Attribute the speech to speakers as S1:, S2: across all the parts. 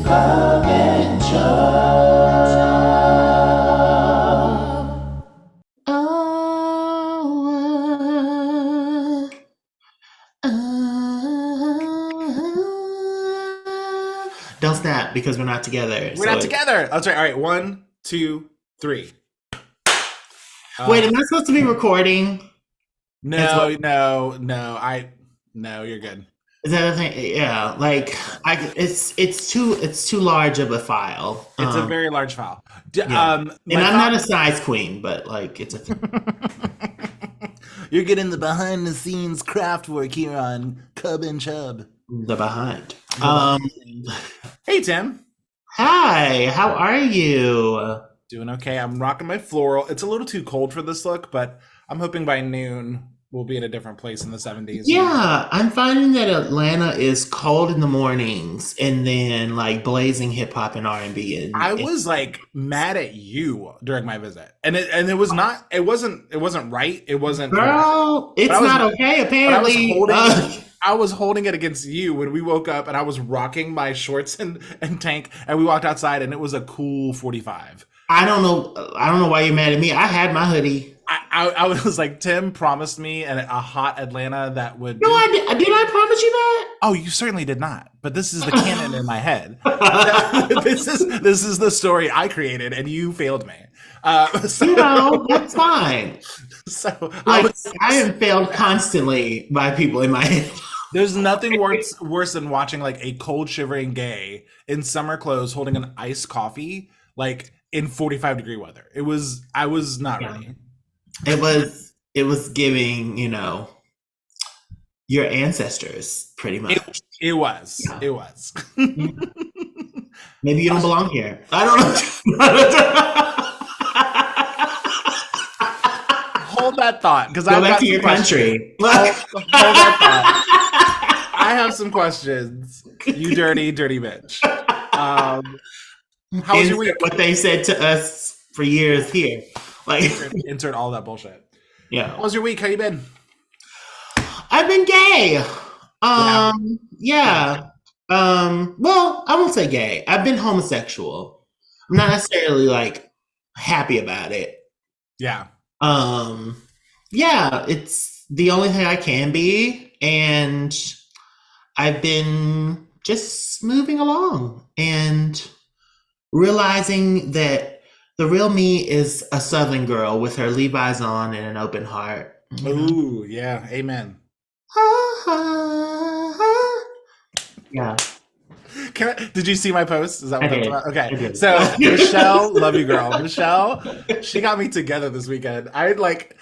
S1: Cub and Chub. Oh, don't snap because we're not together.
S2: We're not together. That's right. All right. 1, 2, 3.
S1: Wait, am I supposed to be recording?
S2: No, you're good.
S1: Is that a thing? Yeah, like it's too large of a file.
S2: It's a very large file.
S1: Yeah. And I'm not a size queen, but like it's a thing.
S2: You're getting the behind the scenes craft work here on Cub and Chub.
S1: The behind.
S2: Hey Tim.
S1: Hi, how are you?
S2: Doing okay. I'm rocking my floral. It's a little too cold for this look, but I'm hoping by noon we'll be in a different place in the 70s.
S1: Yeah, I'm finding that Atlanta is cold in the mornings and then like blazing hip hop and R&B.
S2: I was like mad at you during my visit, and it wasn't right. It wasn't.
S1: Girl, it's not okay. Apparently,
S2: I was holding it against you when we woke up, and I was rocking my shorts and tank, and we walked outside, and it was a cool 45.
S1: I don't know why you're mad at me. I had my hoodie.
S2: I was like, Tim promised me a hot Atlanta that would.
S1: No, did I promise you that?
S2: Oh, you certainly did not. But this is the canon in my head. This is the story I created, and you failed me.
S1: That's fine.
S2: So
S1: I am failed constantly by people in my head.
S2: There's nothing worse than watching like a cold shivering gay in summer clothes holding an iced coffee like in 45-degree weather. I was not ready.
S1: It was giving, your ancestors pretty much.
S2: It was. Yeah. It was.
S1: Maybe you don't belong here. I don't
S2: know. Hold that thought, because
S1: go back to your country.
S2: Hold that thought. I have some questions. You dirty bitch. How was your week?
S1: What they said to us for years here. Like
S2: insert all that bullshit.
S1: Yeah.
S2: How was your week? How you been?
S1: I've been gay. Yeah. Well, I won't say gay. I've been homosexual. I'm not necessarily like happy about it.
S2: Yeah.
S1: Yeah, it's the only thing I can be, and I've been just moving along and realizing that the real me is a Southern girl with her Levi's on and an open heart.
S2: Ooh, yeah. Amen.
S1: Yeah.
S2: Did you see my post? Is that what that's about? Okay.
S1: Did.
S2: So Michelle, love you, girl. Michelle, she got me together this weekend.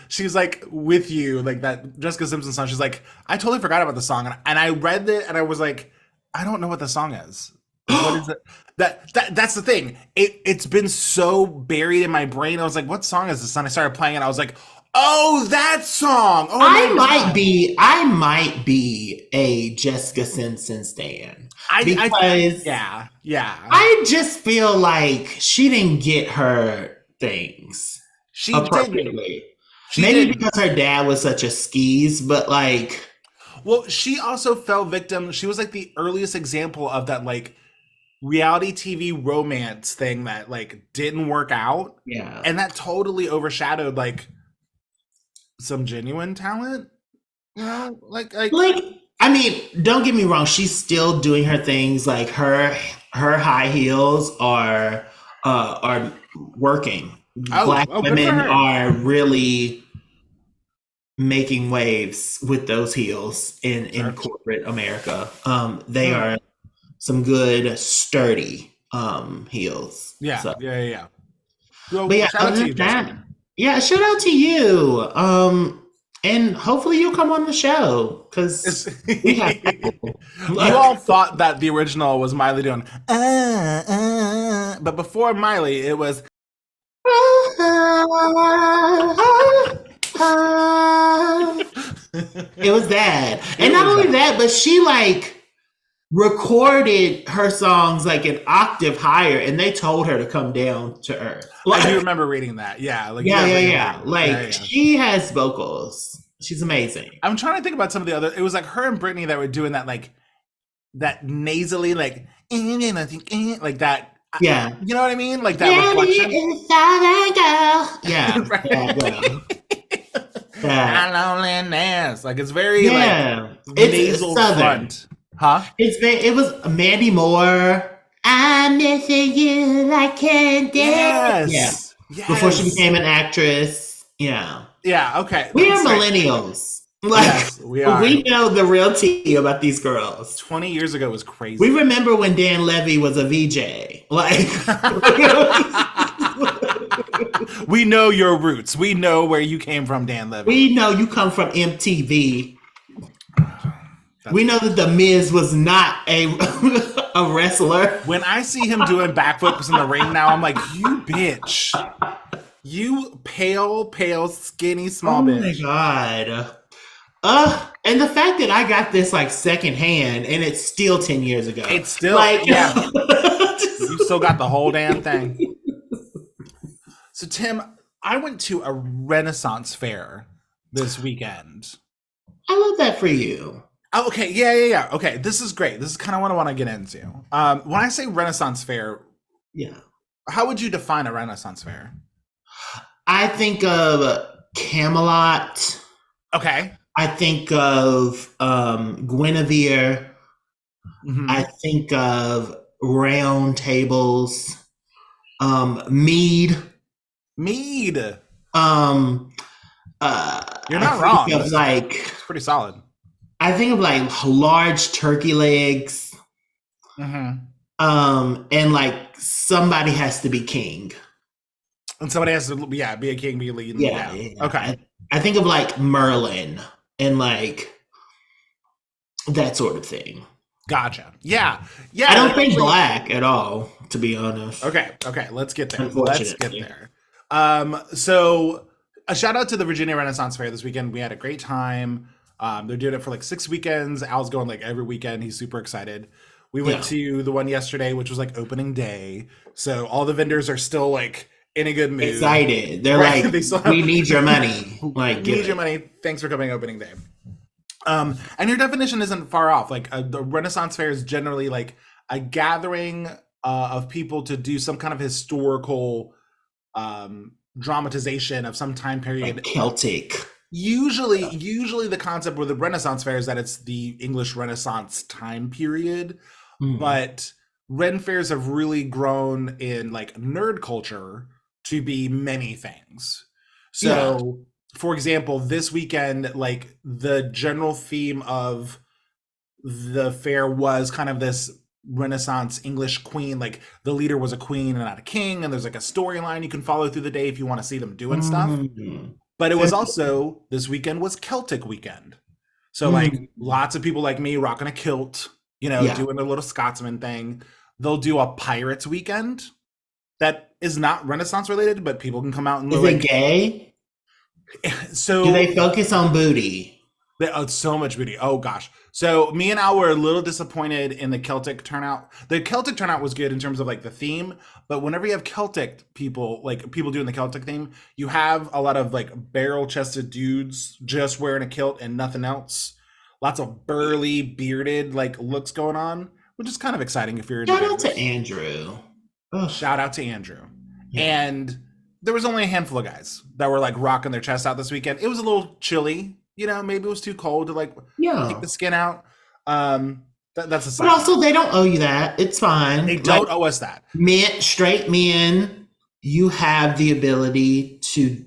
S2: She's like with you, like that Jessica Simpson song. She's like, I totally forgot about the song, and I read it, and I was like, I don't know what the song is. What is it? That's the thing. It's been so buried in my brain. I was like, what song is this? And I started playing it. I was like, oh, that song. Oh,
S1: I might be a Jessica Simpson stan.
S2: Yeah.
S1: I just feel like she didn't get her things appropriately. Maybe because her dad was such a skis, but like.
S2: Well, she also fell victim. She was like the earliest example of that like reality TV romance thing that like didn't work out.
S1: Yeah.
S2: And that totally overshadowed like some genuine talent. You know, like
S1: I mean, don't get me wrong, she's still doing her things. Like her high heels are working. Black women are really making waves with those heels in corporate America. They are some good sturdy heels.
S2: Yeah.
S1: So.
S2: Yeah. Well,
S1: but yeah,
S2: shout out to you, Jessica.
S1: Yeah, shout out to you. And hopefully you'll come on the show because we have
S2: you all thought that the original was Miley doing but before Miley it was
S1: it was that. And not only that, but she like recorded her songs like an octave higher, and they told her to come down to earth.
S2: Like, I do remember reading that. Yeah. Like,
S1: yeah. Like she has vocals. She's amazing.
S2: I'm trying to think about some of the other. It was like her and Britney that were doing that like that nasally like that.
S1: Yeah.
S2: You know what I mean? Like that reflection.
S1: Yeah.
S2: Right?
S1: Yeah. Yeah.
S2: Loneliness. Like it's very like
S1: Yeah. It's
S2: nasal
S1: Southern.
S2: front. Huh?
S1: It was Mandy Moore. I'm missing you like candy. Yeah.
S2: Yes.
S1: Before she
S2: Yes.
S1: became an actress. Yeah.
S2: Yeah, okay.
S1: We are
S2: That's right.
S1: millennials. Like,
S2: Yes, we are.
S1: we know the real tea about these girls.
S2: 20 years ago was crazy.
S1: We remember when Dan Levy was a VJ. Like,
S2: we know your roots. We know where you came from, Dan Levy.
S1: we know you come from MTV. We know that The Miz was not a a wrestler.
S2: When I see him doing backflips in the ring now, I'm like, you bitch. You pale, skinny, small bitch.
S1: Oh my God. And the fact that I got this like secondhand and it's still 10 years ago.
S2: It's still,
S1: like,
S2: yeah. You still got the whole damn thing. So, Tim, I went to a Renaissance fair this weekend.
S1: I love that for you.
S2: Oh, okay, yeah. Okay, this is great. This is kind of what I want to get into. When I say Renaissance fair,
S1: Yeah.
S2: how would you define a Renaissance fair?
S1: I think of Camelot.
S2: Okay.
S1: I think of Guinevere.
S2: Mm-hmm.
S1: I think of round tables. Mead.
S2: Mead.
S1: You're
S2: not wrong.
S1: Of like,
S2: it's pretty solid.
S1: I think of like large turkey legs.
S2: Mm-hmm.
S1: And like somebody has to be king.
S2: And somebody has to, be a king, be a lead.
S1: Yeah.
S2: Okay.
S1: I think of like Merlin and like that sort of thing.
S2: Gotcha. Yeah.
S1: I don't think black at all, to be honest.
S2: Okay. Let's get there. So a shout out to the Virginia Renaissance Fair this weekend. We had a great time. They're doing it for like 6 weekends. Al's going like every weekend. He's super excited. We went to the one yesterday, which was like opening day. So all the vendors are still like in a good mood.
S1: Excited. They're right? Like, we need your money. Like,
S2: need your money. Thanks for coming opening day. And your definition isn't far off. Like the Renaissance Fair is generally like a gathering of people to do some kind of historical dramatization of some time period.
S1: Like Celtic.
S2: Usually the concept with the Renaissance Fair is that it's the English Renaissance time period. Mm-hmm. But Renfaires have really grown in like nerd culture to be many things. So, for example, this weekend, like the general theme of the fair was kind of this Renaissance English queen. Like the leader was a queen and not a king. And there's like a storyline you can follow through the day if you want to see them doing stuff. But it was also, this weekend was Celtic weekend. So like lots of people like me rocking a kilt, doing a little Scotsman thing. They'll do a Pirates weekend that is not Renaissance related, but people can come out and
S1: is it gay?
S2: So
S1: do they focus on booty?
S2: So much booty. Oh gosh. So me and Al were a little disappointed in the Celtic turnout. The Celtic turnout was good in terms of like the theme, but whenever you have Celtic people, like people doing the Celtic theme, you have a lot of like barrel-chested dudes just wearing a kilt and nothing else. Lots of burly, bearded like looks going on, which is kind of exciting if you're into
S1: Shout out to Andrew.
S2: Shout out to Andrew. Yeah. And there was only a handful of guys that were like rocking their chest out this weekend. It was a little chilly. Maybe it was too cold to like take the skin out. That's a sign.
S1: But also, they don't owe you that. It's fine.
S2: They don't owe us that.
S1: Straight men, you have the ability to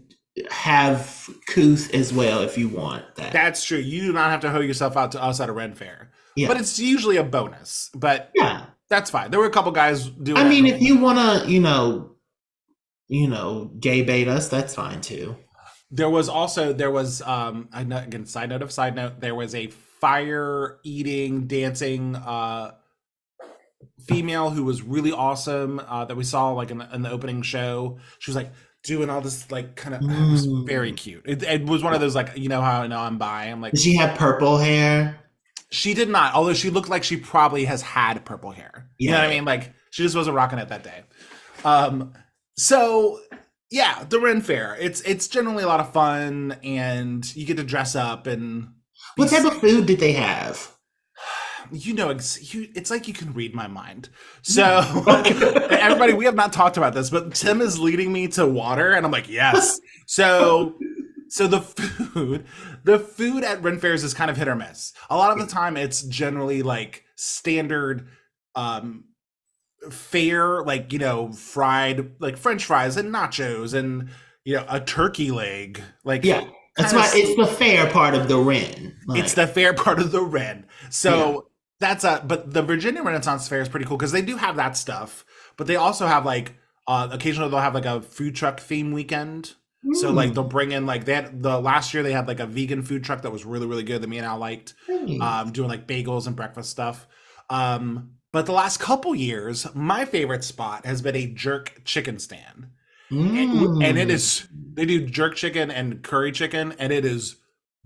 S1: have couth as well if you want that.
S2: That's true. You do not have to hoe yourself out to us at a Ren Fair. Yeah. But it's usually a bonus. But that's fine. There were a couple guys doing
S1: I mean, if you want to, gay bait us, that's fine too.
S2: There was again, side note, there was a fire eating, dancing female who was really awesome that we saw like in the opening show. She was like doing all this like kind of, it was very cute. It was one of those like, how I know I'm bi. I'm like,
S1: did she have purple hair?
S2: She did not, although she looked like she probably has had purple hair. You know what I mean? Like she just wasn't rocking it that day. So yeah, the Ren Fair. It's generally a lot of fun, and you get to dress up and.
S1: What type of food did they have?
S2: it's like you can read my mind. So everybody, we have not talked about this, but Tim is leading me to water, and I'm like, yes. So the food at Renfaires is kind of hit or miss. A lot of the time, it's generally like standard fare, like fried like French fries and nachos and a turkey leg, like
S1: Yeah. That's
S2: kind of
S1: why it's the fair part of the Ren.
S2: it's
S1: Like,
S2: the fair part of the Ren.
S1: yeah.
S2: So but the Virginia Renaissance Fair is pretty cool because they do have that stuff, but they also have like occasionally they'll have like a food truck theme weekend. So like they'll
S1: Mm,
S2: bring in like they had the last year they had like a vegan food truck that was really really good that me and Al liked,
S1: nice.
S2: doing like bagels and breakfast stuff. But the last couple years, my favorite spot has been a jerk chicken stand, and it
S1: Mm.
S2: is they do jerk chicken and curry chicken, and it is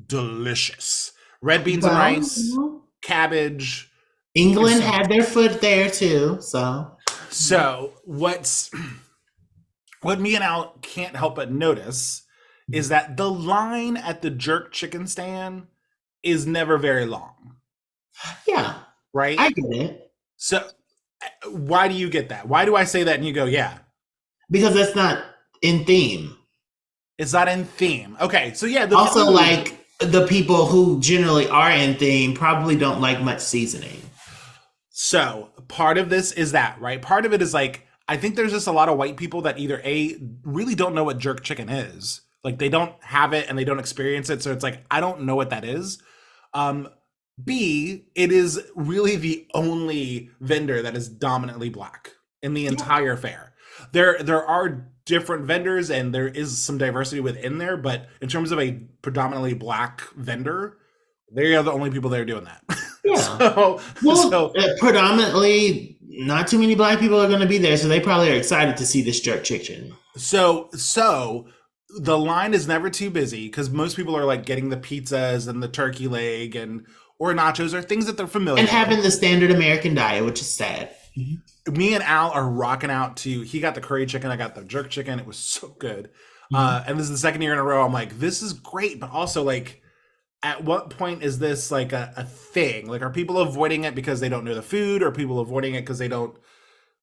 S2: delicious. Red beans and
S1: Well,
S2: rice, cabbage. It's
S1: England
S2: so
S1: had
S2: good.
S1: their foot there too. So,
S2: So what me and Al can't help but notice is that the line at the jerk chicken stand is never very long,
S1: yeah,
S2: right?
S1: I get it.
S2: So why do you get that? Why do I say that and you go, yeah,
S1: Because that's not in theme.
S2: it's not in theme? Okay, so yeah, the
S1: Also,
S2: food.
S1: like the people who generally are in theme probably don't like much seasoning.
S2: So part of this is that, right? Part of it is like I think there's just a lot of white people that either A really don't know what jerk chicken is. Like they don't have it and they don't experience it. So it's like I don't know what that is. Um B, it is really the only vendor that is dominantly black in the
S1: Yeah.
S2: entire fair. There are different vendors and there is some diversity within there, but in terms of a predominantly black vendor, they are the only people that are doing that.
S1: Yeah.
S2: so
S1: Well,
S2: so
S1: predominantly, not too many black people are going to be there, so they probably are excited to see this jerk chicken
S2: so the line is never too busy because most people are like getting the pizzas and the turkey leg and or nachos or things that they're
S1: and
S2: familiar with.
S1: having the standard American diet, which is sad.
S2: Me and Al are rocking out to he got the curry chicken, I got the jerk chicken. It was so good.
S1: Mhm.
S2: And this is the second year in a row. I'm like, this is great, but also like at what point is this like a thing? Like are people avoiding it because they don't know the food or people avoiding it because they don't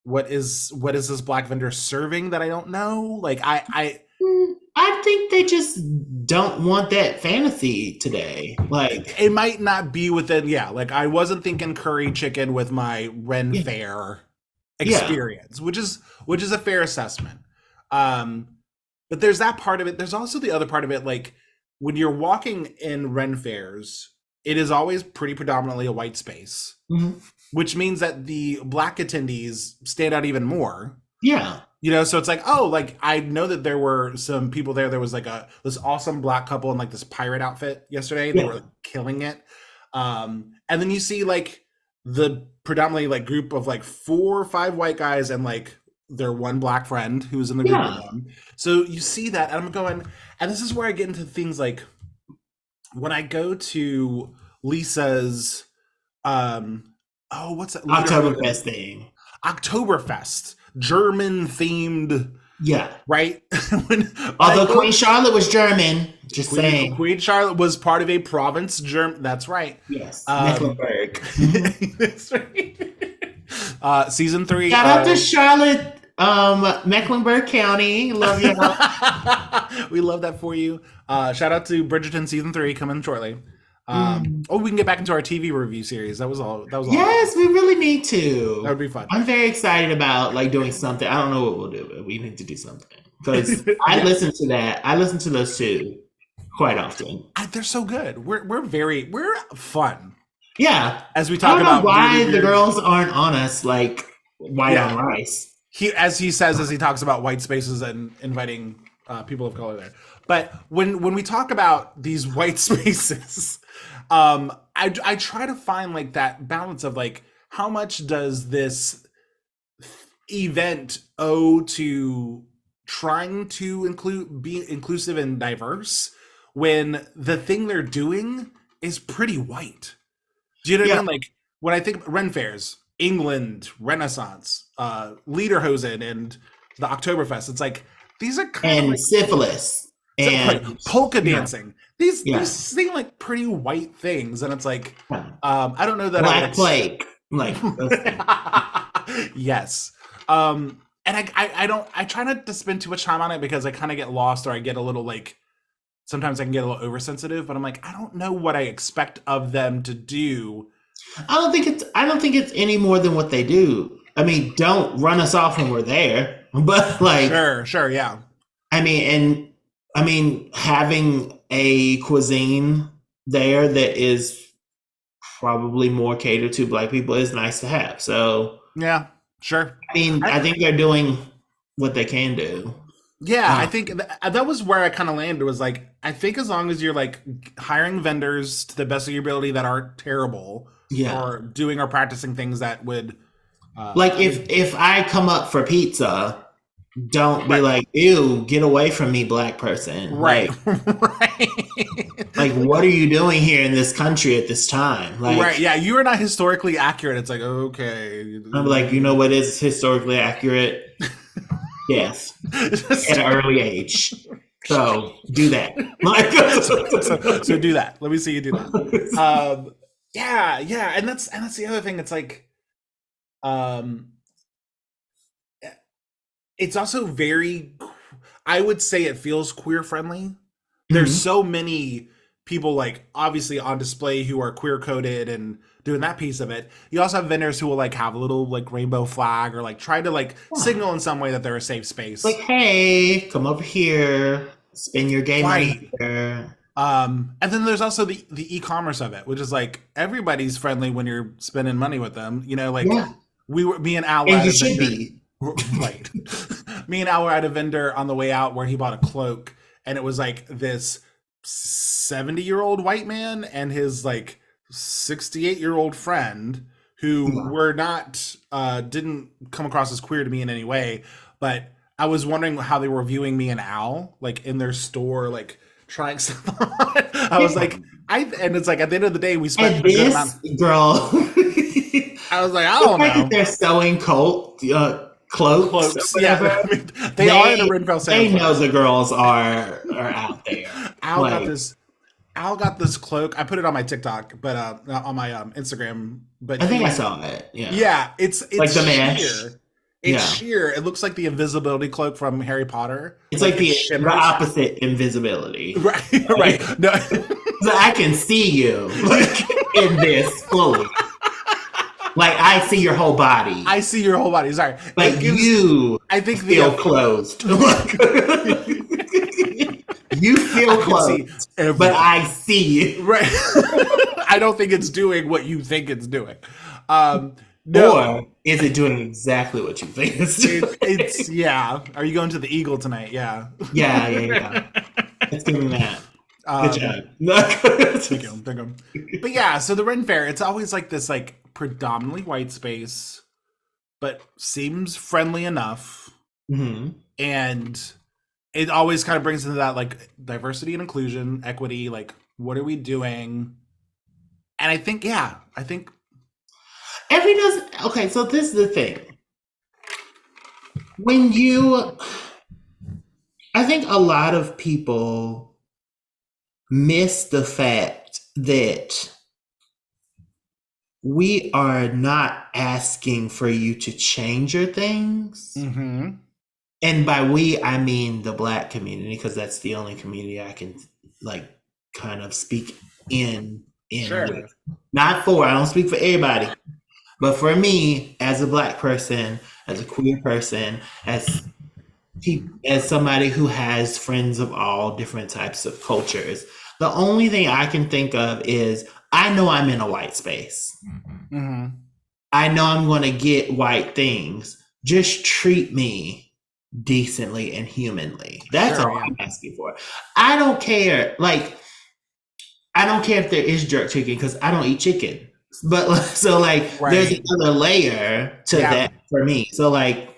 S2: what is this black vendor serving that I don't know? Like
S1: I think they just don't want that fantasy today. Like,
S2: it might not be within yeah, like I wasn't thinking curry chicken with my Ren
S1: yeah,
S2: Fair
S1: yeah,
S2: experience, which is a fair assessment. Um, but there's that part of it. There's also the other part of it, like when you're walking in Ren Fairs, it is always pretty predominantly a white space,
S1: mhm,
S2: which means that the black attendees stand out even more.
S1: yeah,
S2: So it's like, oh, like I know that there were some people there. There was like this awesome black couple in like this pirate outfit yesterday. They were
S1: yeah,
S2: like, killing it. And then you see like the predominantly like group of like 4 or 5 white guys and like their one black friend who's in the group with
S1: yeah.
S2: them. So you see that, and I'm going, and this is where I get into things like when I go to Lisa's, oh, what's that?
S1: Oktoberfest thing.
S2: Oktoberfest, German themed,
S1: Yeah.
S2: right? when I
S1: Although
S2: go,
S1: Queen Charlotte was German, just
S2: Queen,
S1: saying.
S2: Queen Charlotte was part of a province, German. That's right.
S1: Yes,
S2: Um,
S1: Mecklenburg. Mhm.
S2: that's right. Season 3.
S1: Shout out to Charlotte, Mecklenburg County. Love y'all.
S2: We love that for you. Shout out to Bridgerton season 3 coming shortly.
S1: Mm.
S2: Oh, we can get back into our TV review series. That was all. That was all.
S1: Yes, we really need
S2: That
S1: to.
S2: would be fun.
S1: I'm very excited about like doing something. I don't know what we'll do, but we need to do something because I
S2: Yeah,
S1: listen to that. I listen to those two quite often.
S2: they're so good. We're fun
S1: Yeah,
S2: as we
S1: I
S2: talk
S1: don't know
S2: about really
S1: why the
S2: weird.
S1: girls aren't on us like white on
S2: Yeah,
S1: rice.
S2: he says as he talks about white spaces and inviting people of color there. But when we talk about these white spaces, I try to find like that balance of like how much does this event owe to trying to be inclusive and diverse when the thing they're doing is pretty white. Do you know what I
S1: Yeah,
S2: mean? Like when I think of Ren Fairs, England, Renaissance, Lederhosen, and the Oktoberfest, it's like these are kind of
S1: and
S2: like
S1: syphilis. and
S2: polka dancing. These
S1: yeah.
S2: seem like pretty white things, and it's like I don't know that
S1: Black plague, like
S2: yes. And I try not to spend too much time on it because I kind of get lost, or I get a little like, sometimes I can get a little oversensitive, but I'm like, I don't know what I expect of them to do.
S1: I don't think it's any more than what they do. I mean, don't run us off when we're there, but like,
S2: sure, yeah.
S1: I mean, having a cuisine there that is probably more catered to Black people is nice to have. So
S2: yeah, sure.
S1: I mean, I think they're doing what they can do.
S2: Yeah, I think that was where I kind of landed, was like, I think as long as you're like hiring vendors to the best of your ability that aren't terrible, or doing or practicing things that would
S1: like if I come up for pizza, don't be like, ew, get away from me, Black person.
S2: Right.
S1: Like, what are you doing here in this country at this time? Like,
S2: right, yeah, you are not historically accurate. It's like, okay.
S1: I'm like, you know what is historically accurate? Yes. At an early age. So do that.
S2: so do that. Let me see you do that. Yeah, and that's the other thing. It's like, it's also very, I would say it feels queer friendly. There's so many people like obviously on display who are queer coded and doing that piece of it. You also have vendors who will like have a little like rainbow flag, or like try to like signal in some way that they're a safe space.
S1: Like, hey, come over here, spend your game money here.
S2: And then there's also the e-commerce of it, which is like, everybody's friendly when you're spending money with them. You know, like me and Al,
S1: and you should be.
S2: Right. Me and Al were at a vendor on the way out where he bought a cloak, and it was like this 70-year-old white man and his like 68-year-old friend who were not didn't come across as queer to me in any way, but I was wondering how they were viewing me and Al, like in their store, like trying stuff on. I was like, and it's like, at the end of the day, we spent a good amount.
S1: Girl,
S2: I was like, I don't know.
S1: They're selling cloaks.
S2: Yeah, I mean, they are in a Renfaires sale.
S1: They know the girls are out there.
S2: Al got this cloak. I put it on my TikTok, but on my Instagram. But
S1: I think I saw it. Yeah.
S2: Yeah, it's like the
S1: mesh.
S2: It's sheer. It looks like the invisibility cloak from Harry Potter.
S1: It's like the opposite invisibility.
S2: Right. Right. No.
S1: So I can see you in this fully. Like, I see your whole body.
S2: I see your whole body. Sorry.
S1: Like, I think feel closed. You feel closed, but I see you.
S2: Right. I don't think it's doing what you think it's doing.
S1: No. Or is it doing exactly what you think it's doing?
S2: It's yeah. Are you going to the Eagle tonight? Yeah.
S1: Yeah. It's doing that. Good job.
S2: Thank you. But yeah, so the Ren Fair, it's always like this like predominantly white space, but seems friendly enough.
S1: Mm-hmm.
S2: And it always kind of brings into that like diversity and inclusion, equity, like what are we doing? And I think
S1: okay, so this is the thing. I think a lot of people miss the fact that we are not asking for you to change your things.
S2: Mm-hmm.
S1: And by we, I mean the Black community, because that's the only community I can like kind of speak in with. Not for, I don't speak for everybody, but for me, as a Black person, as a queer person, as somebody who has friends of all different types of cultures, the only thing I can think of is, I know I'm in a white space.
S2: Mm-hmm.
S1: I know I'm going to get white things. Just treat me decently and humanly. That's all I'm asking for. I don't care. Like, I don't care if there is jerk chicken, because I don't eat chicken. But so like, there's another layer to that for me. So like,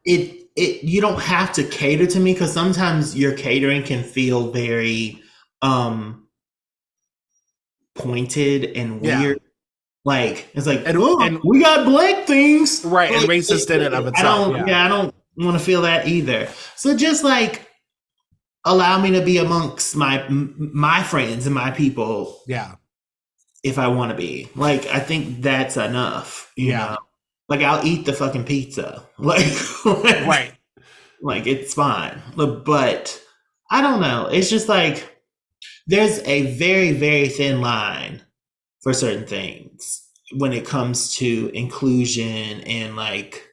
S1: you don't have to cater to me, because sometimes your catering can feel very pointed and weird. Like, it's like, and we got Black things,
S2: right? Like, and racist in and of itself.
S1: I don't want to feel that either. So just like, allow me to be amongst my friends and my people
S2: Yeah.
S1: if I want to be. Like, I think that's enough, you know? Like, I'll eat the fucking pizza.
S2: Right.
S1: Like, it's fine. But I don't know. It's just like, there's a very, very thin line for certain things when it comes to inclusion and like,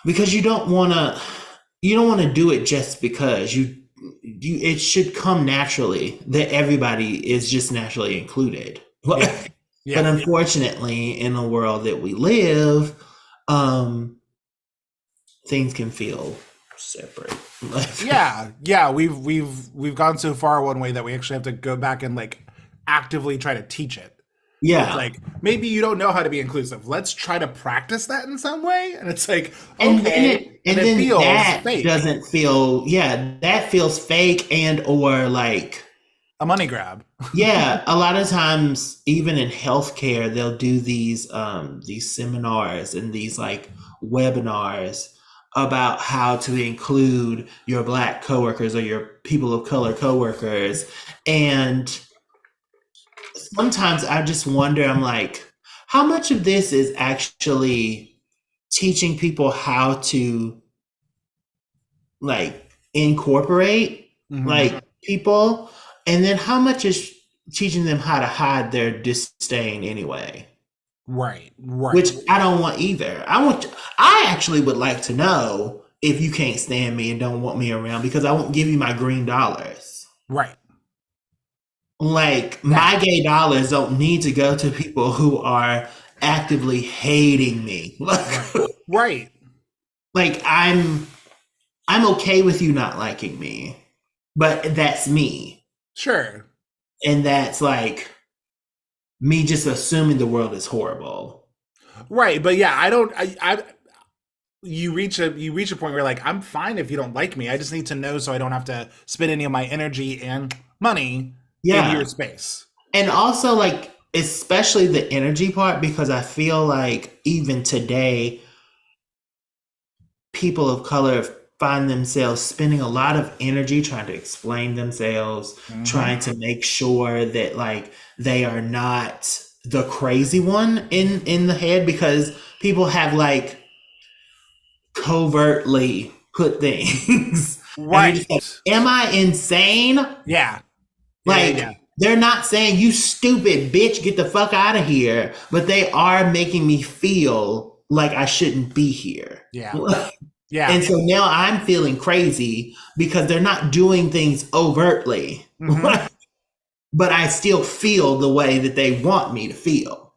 S1: because you don't want to do it just because it should come naturally that everybody is just naturally included.
S2: Yeah. Yeah.
S1: But unfortunately, in the world that we live, things can feel separate.
S2: Yeah. We've gone so far one way that we actually have to go back and like actively try to teach it.
S1: Yeah.
S2: It's like, maybe you don't know how to be inclusive. Let's try to practice that in some way. And it's like, okay.
S1: And then
S2: it feels
S1: that
S2: fake.
S1: doesn't feel, that feels fake and or like
S2: a money grab.
S1: Yeah. A lot of times, even in healthcare, they'll do these seminars and these like webinars about how to include your Black coworkers or your people of color coworkers. And sometimes I just wonder, I'm like, how much of this is actually teaching people how to like incorporate like people, and then how much is teaching them how to hide their disdain anyway?
S2: Right.
S1: Which I don't want either. I actually would like to know if you can't stand me and don't want me around, because I won't give you my green dollars.
S2: Right.
S1: Like, my gay dollars don't need to go to people who are actively hating me.
S2: Right.
S1: Like, I'm okay with you not liking me, but that's me.
S2: Sure.
S1: And that's like me just assuming the world is horrible.
S2: Right. But yeah, you reach a point where like, I'm fine if you don't like me. I just need to know so I don't have to spend any of my energy and money in your space.
S1: And also, like, especially the energy part, because I feel like even today, people of color find themselves spending a lot of energy trying to explain themselves, trying to make sure that like they are not the crazy one in the head, because people have like covertly put things
S2: right.
S1: Like, am I insane?
S2: Yeah.
S1: Like, they're not saying you stupid bitch, get the fuck out of here, but they are making me feel like I shouldn't be here.
S2: Yeah. Yeah.
S1: And so now I'm feeling crazy because they're not doing things overtly. But I still feel the way that they want me to feel.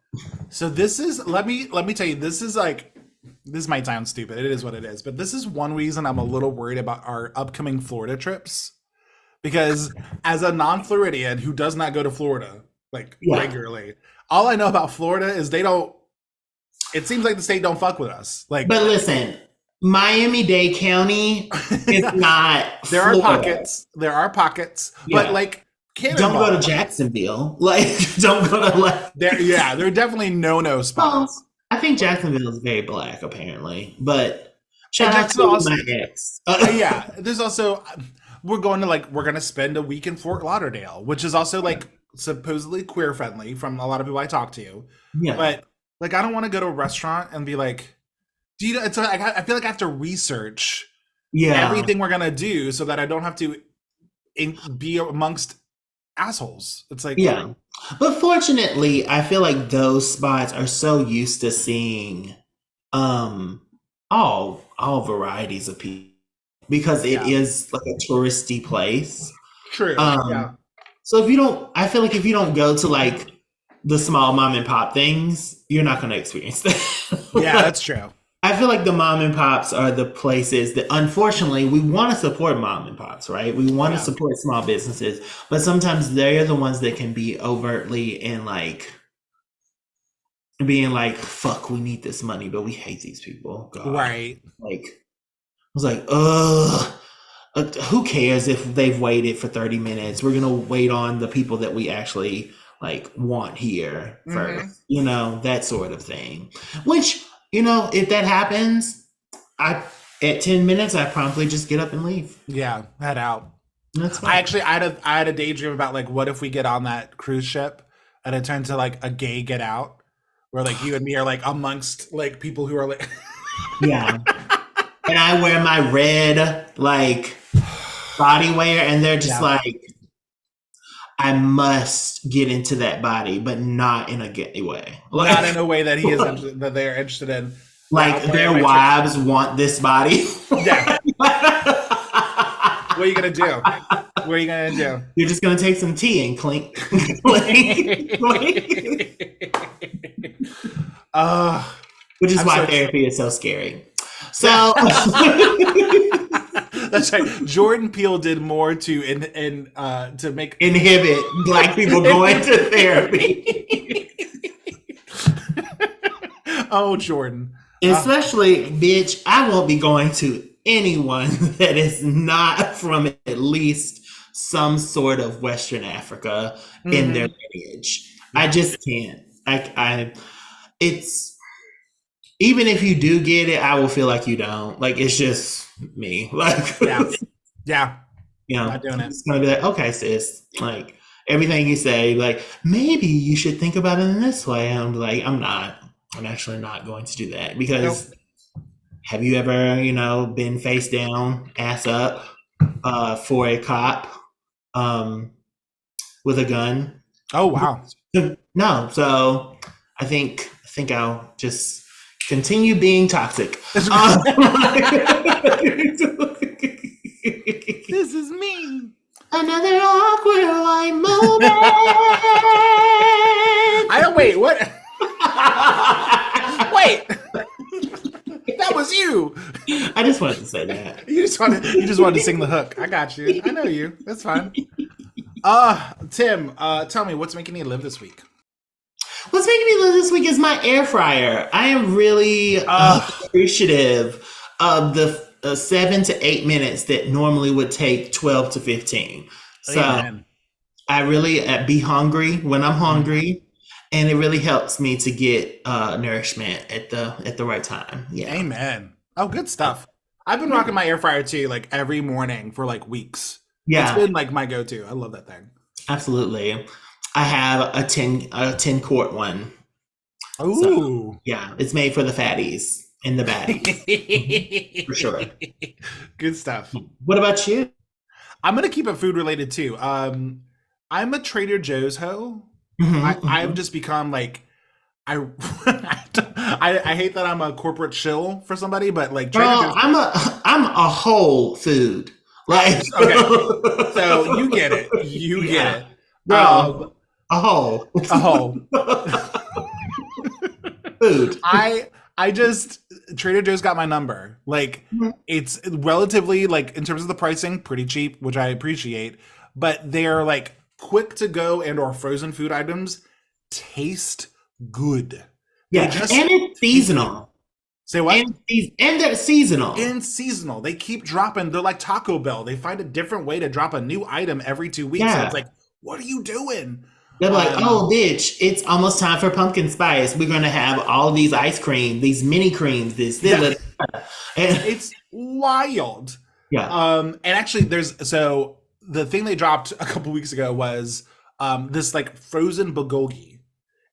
S2: So this is, let me tell you, this might sound stupid. It is what it is. But this is one reason I'm a little worried about our upcoming Florida trips. Because as a non-Floridian who does not go to Florida regularly, all I know about Florida is it seems like the state don't fuck with us. Like,
S1: but listen, Miami-Dade County is not
S2: there
S1: Florida.
S2: are pockets, but like,
S1: don't go to Jacksonville. Like, don't go to like.
S2: There are definitely no spots.
S1: Well, I think Jacksonville is very Black, apparently, but shout out to my ex.
S2: There's also, we're going to spend a week in Fort Lauderdale, which is also like supposedly queer friendly from a lot of people I talk to. Yeah. But like, I don't want to go to a restaurant and be like, it's like, I feel like I have to research everything we're gonna do so that I don't have to be amongst assholes. It's like,
S1: but fortunately, I feel like those spots are so used to seeing all varieties of people, because it is like a touristy place.
S2: True.
S1: So I feel like if you don't go to like the small mom and pop things, you're not going to experience that.
S2: Yeah, that's true.
S1: I feel like the mom and pops are the places that, unfortunately, we want to support mom and pops, right? We want to support small businesses, but sometimes they're the ones that can be overtly and like being like, fuck, we need this money, but we hate these people. God.
S2: Right.
S1: Like, I was like, ugh. Who cares if they've waited for 30 minutes? We're going to wait on the people that we actually like want here first, that sort of thing. Which, if that happens, I At 10 minutes, I promptly just get up and leave.
S2: Yeah, head out.
S1: That's fine.
S2: I had a daydream about like what if we get on that cruise ship and it turns to like a gay get out where like you and me are like amongst like people who are like
S1: Yeah. And I wear my red, like, body wear, and they're just like, I must get into that body, but not in a gay way. Like,
S2: not in a way that that they are interested in.
S1: Like their wives want this body.
S2: Yeah. What are you gonna do? What are you gonna do?
S1: You're just gonna take some tea and clink, clink, clink. Which is why therapy is so scary. So
S2: that's right. Jordan Peele did more to make
S1: inhibit Black people going to therapy.
S2: Oh, Jordan.
S1: Especially, bitch, I won't be going to anyone that is not from at least some sort of Western Africa in their lineage. I just can't. It's, even if you do get it, I will feel like you don't. Like, it's just me. Like,
S2: yeah.
S1: You know, it's gonna be like, okay, sis, like everything you say, like maybe you should think about it in this way. And I'm like, I'm actually not going to do that because have you ever, been face down, ass up, for a cop, with a gun?
S2: Oh wow.
S1: No, so I think I'll just continue being toxic.
S2: This is me.
S1: Another awkward white moment.
S2: I don't wait. What? Wait. That was you.
S1: I just wanted to say that.
S2: You just wanted to sing the hook. I got you. I know you. That's fine. Tim, tell me what's making you live this week.
S1: What's making me live this week is my air fryer. I am really appreciative of the 7 to 8 minutes that normally would take 12 to 15. So I really be hungry when I'm hungry, and it really helps me to get nourishment at the right time. Yeah.
S2: Amen. Oh, good stuff. I've been rocking my air fryer too, like every morning for like weeks.
S1: Yeah.
S2: It's been like my go-to. I love that thing.
S1: Absolutely. I have a 10 quart one.
S2: Ooh.
S1: So, yeah, it's made for the fatties and the baddies. For sure.
S2: Good stuff.
S1: What about you?
S2: I'm going to keep it food related too. I'm a Trader Joe's hoe. I've just become like, I hate that I'm a corporate shill for somebody, but like
S1: Trader Joe's, I'm a whole food. Like,
S2: okay. So you get it. You get it.
S1: Bro, a whole food.
S2: I just Trader Joe's got my number. Like it's relatively, like in terms of the pricing, pretty cheap, which I appreciate. But they're like quick to go and or frozen food items taste good.
S1: Yeah, and it's seasonal.
S2: Say what?
S1: And they're seasonal.
S2: And seasonal. They keep dropping. They're like Taco Bell. They find a different way to drop a new item every 2 weeks.
S1: Yeah.
S2: And it's like, what are you doing?
S1: They're like, oh, bitch, it's almost time for pumpkin spice. We're going to have all these ice cream, these mini creams, this. And
S2: it's wild.
S1: Yeah.
S2: And actually, so the thing they dropped a couple weeks ago was this like frozen bulgogi.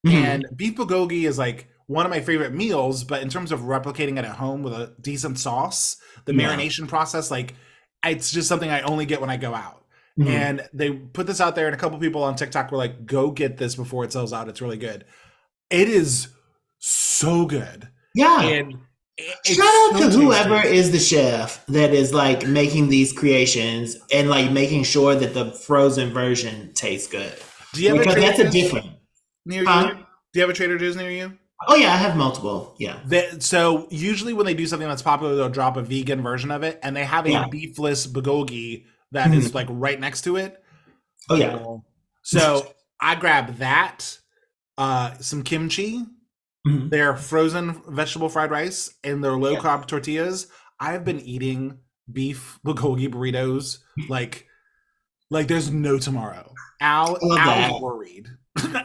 S2: And beef bulgogi is like one of my favorite meals, but in terms of replicating it at home with a decent sauce, the marination process, like it's just something I only get when I go out. And they put this out there, and a couple people on TikTok were like, go get this before it sells out. It's really good. It is so good.
S1: Yeah.
S2: And
S1: shout out to whoever is the chef that is like making these creations and like making sure that the frozen version tastes good.
S2: Do you have
S1: because that's a different
S2: near you? Do you have a Trader Joe's near you?
S1: Oh yeah, I have multiple. Yeah.
S2: So usually when they do something that's popular, they'll drop a vegan version of it, and they have a beefless bulgogi that is like right next to it.
S1: Oh yeah.
S2: So I grab that, some kimchi, their frozen vegetable fried rice, and their low carb tortillas. I've been eating beef bulgogi burritos like there's no tomorrow. Al's worried.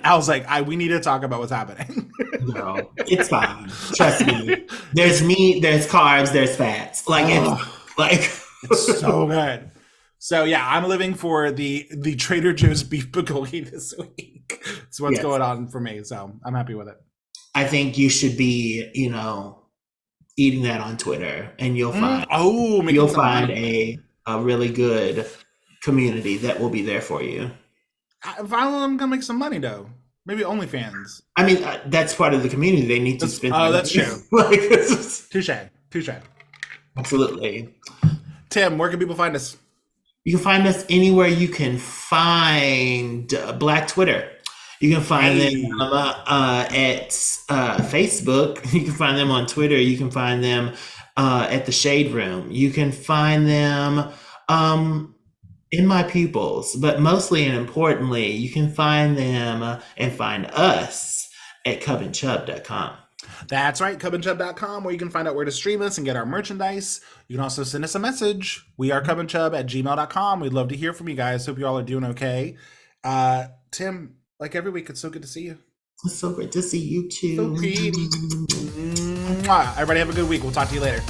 S2: I was like, we need to talk about what's happening.
S1: Girl, it's fine. Trust me. There's meat, there's carbs, there's fats. Like
S2: it's so good. So yeah, I'm living for the Trader Joe's beef bulgogi this week. It's what's going on for me. So I'm happy with it.
S1: I think you should be, eating that on Twitter, and you'll find a really good community that will be there for you.
S2: If I'm gonna make some money though, maybe OnlyFans.
S1: I mean, that's part of the community. They need to spend.
S2: Oh, that's true. Touche.
S1: Absolutely.
S2: Tim, where can people find us?
S1: You can find us anywhere you can find Black Twitter. You can find them at Facebook. You can find them on Twitter. You can find them at the Shade Room. You can find them in my pupils. But mostly and importantly, you can find them and find us at cubandchub.com.
S2: That's right, cubandchub.com, where you can find out where to stream us and get our merchandise. You can also send us a message. We are cubandchub@gmail.com. We'd love to hear from you guys. Hope you all are doing okay. Tim, like every week, it's so good to see you.
S1: It's so great to see you too.
S2: So pretty. Everybody have a good week. We'll talk to you later.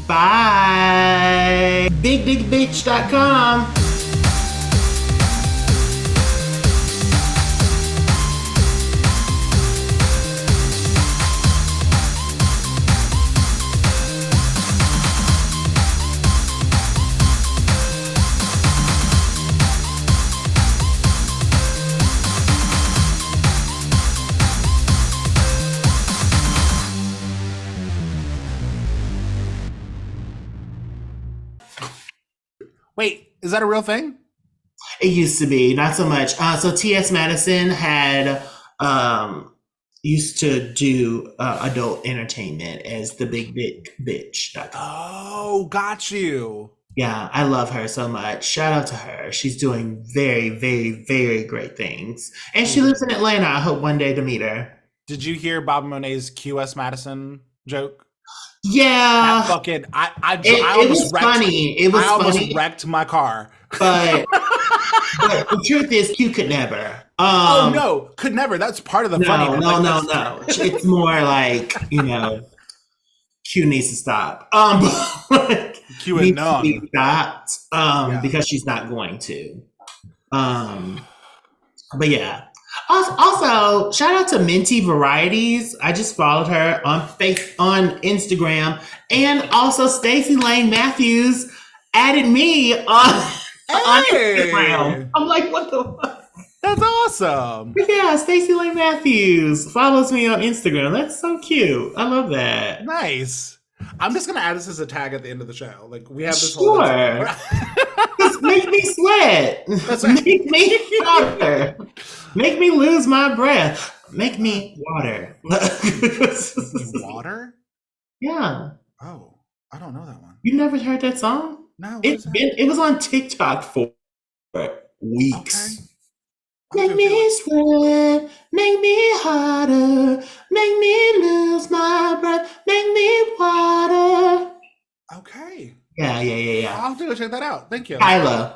S1: Bye. Bigdigbitch.com.
S2: Wait, is that a real thing?
S1: It used to be, not so much. So T.S. Madison had used to do adult entertainment as the Big Bitch.
S2: Oh, got you.
S1: Yeah, I love her so much. Shout out to her. She's doing very, very, very great things. And she lives in Atlanta. I hope one day to meet her.
S2: Did you hear Bob Monet's QS Madison joke?
S1: Yeah,
S2: that fucking
S1: it was funny. It was
S2: I almost wrecked my car.
S1: But the truth is, Q could never.
S2: Oh no, could never. That's part of the funny.
S1: No. It's more like Q needs to stop.
S2: Q and no,
S1: stopped. Because she's not going to. But yeah. Also, shout out to Minty Varieties. I just followed her on Instagram, and also Stacey Lane Matthews added me on Instagram. I'm like, what the fuck?
S2: That's awesome.
S1: Yeah, Stacey Lane Matthews follows me on Instagram. That's so cute. I love that.
S2: Nice. I'm just gonna add this as a tag at the end of the show. Like we have this
S1: whole just make me sweat. That's right. Make me water. Make me lose my breath. Make me water.
S2: Water?
S1: Yeah.
S2: Oh, I don't know that one.
S1: You never heard that song?
S2: No.
S1: It was on TikTok for weeks.
S2: Okay.
S1: Make me sweat, make me hotter, make me lose my breath, make me water.
S2: Okay.
S1: Yeah.
S2: I'll have to go check that out. Thank you.
S1: Kyla.